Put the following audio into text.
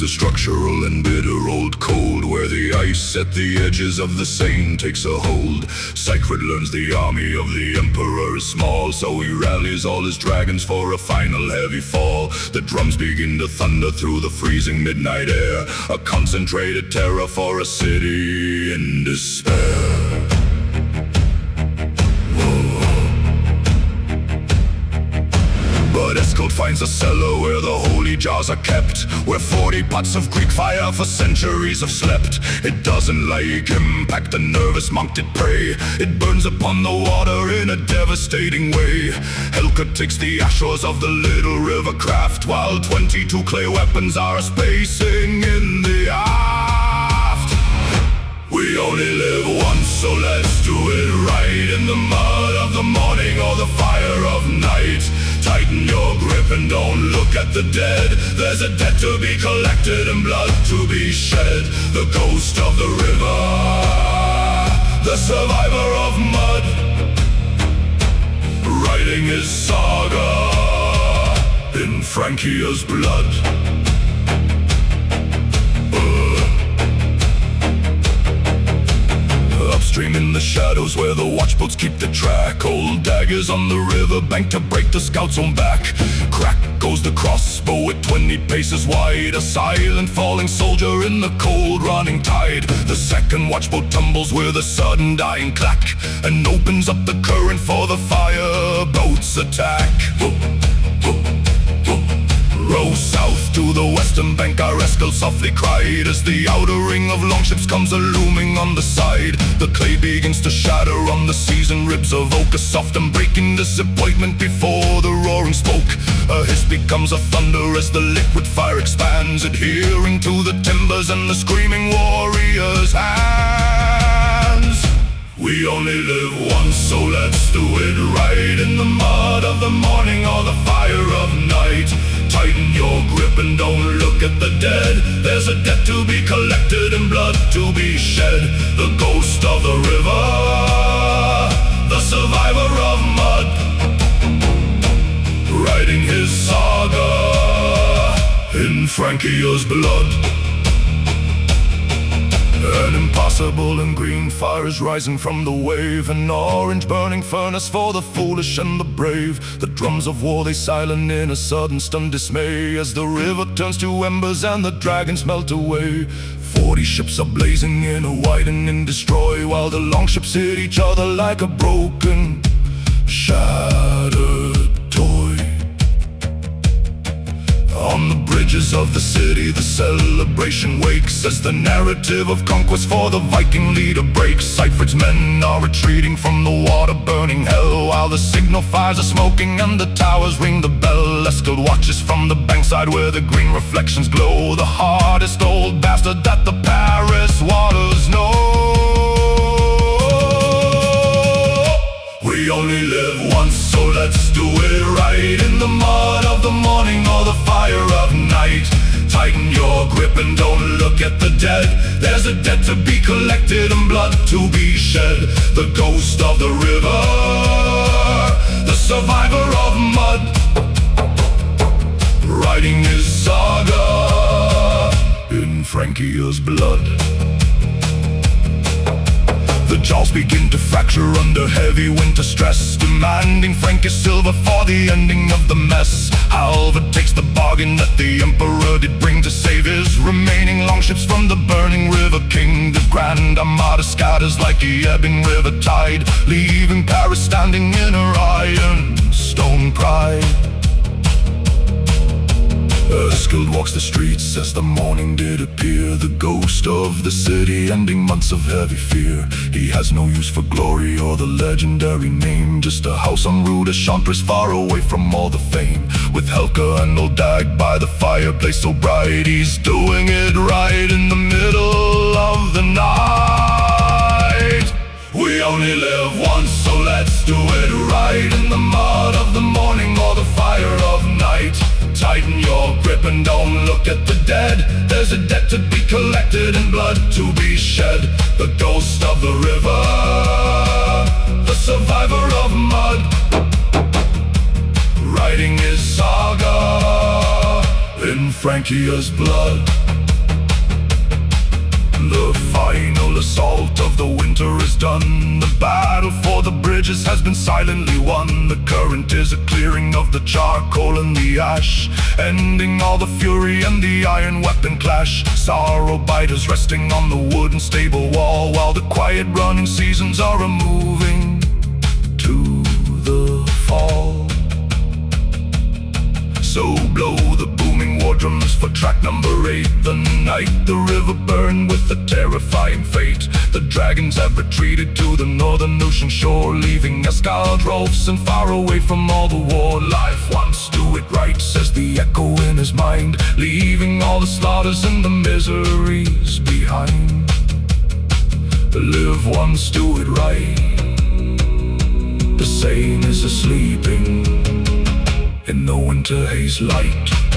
is the structural and bitter old cold, where the ice at the edges of the Seine takes a hold. Sigfred learns the army of the emperor is small, so he rallies all his dragons for a final heavy fall. The drums begin to thunder through the freezing midnight air, a concentrated terror for a city in despair. But Eskild finds a cellar where the holy jars are kept, where 40 pots of Greek fire for centuries have slept. It doesn't like impact, the nervous monk did pray. It burns upon the water in a devastating way. Helga takes the ashores of the little river craft, while 22 clay weapons are spacing in the aft. We only live once, so let's do it right, in the mud of the morning or the fire of night. Tighten your grip and don't look at the dead. There's a debt to be collected and blood to be shed. The ghost of the river, the survivor of mud, writing his saga in Francia's blood. Upstream in the shadows where the watchboats keep the track, old daggers on the river bank to break the scout's own back. Crack goes the crossbow at 20 paces wide, a silent falling soldier in the cold running tide. The second watchboat tumbles with a sudden dying clack, and opens up the current for the fire boat's attack. Row south to the western bank, our Eskild softly cried, as the outer ring of longships comes a-looming on the side. The clay begins to shatter on the seas, and ribs of oak are soft and breaking disappointment before the roaring smoke. A hiss becomes a thunder as the liquid fire expands, adhering to the timbers and the screaming warriors' hands. We only live once, so let's do it right, in the mud of the morning or the fire of night. Tighten your grip and don't look at the dead. There's a debt to be collected and blood to be shed. The ghost of the river, the survivor of mud, writing his saga in Francia's blood. An impossible and green fire is rising from the wave, an orange burning furnace for the foolish and the brave. The drums of war, they silent in a sudden stunned dismay, as the river turns to embers and the dragons melt away. 40 ships are blazing in a widening destroy, while the longships hit each other like a broken, shattered toy. On the bridges of the city, the celebration wakes, as the narrative of conquest for the Viking leader breaks. Sigfred's men are retreating from the water-burning hell, while the signal fires are smoking and the towers ring the bell. Eskild watches from the bankside where the green reflections glow, the hardest old bastard that the Paris waters know. We only live once, so let's do it right, in the mud of the morning or the fire of night. Tighten your grip and don't look at the dead. There's a debt to be collected and blood to be shed. The ghost of the river, the survivor of mud, writing his saga in Francia's blood. The jaws begin to fracture under heavy winter stress, demanding Frankish silver for the ending of the mess. Halvard takes the bargain that the emperor did bring to save his remaining longships from the burning river king. The grand armada scatters like the ebbing river tide, leaving Paris standing in her iron stone pride. Eskild walks the streets as the morning did appear, the ghost of the city ending months of heavy fear. He has no use for glory or the legendary name, just a house on Rue de Chantres far away from all the fame. With Helga and old Dag by the fireplace so bright, he's doing it right in the middle of the night. We only live once, so let's do it right, in the mud of the morning or the fire of night. Tighten your grip and don't look at the dead. There's a debt to be collected and blood to be shed. The ghost of the river, the survivor of mud, writing his saga in Francia's blood. The final assault of the winter is done. The battle for the bridges has been silently won. The current is a clearing of the charcoal and the ash, ending all the fury and the iron weapon clash. Sorrow biters resting on the wooden stable wall, while the quiet running seasons are moving to the fall. So blow the booming war drums for track number 8. The night the river burned with a terrifying fate. The dragons have retreated to the northern ocean shore, leaving Eskild Hrolfsson far away from all the war. Life wants do it right, says the echo in his mind, leaving all the slaughters and the miseries behind. Live once, do it right. The Seine is a sleeping in the winter haze light.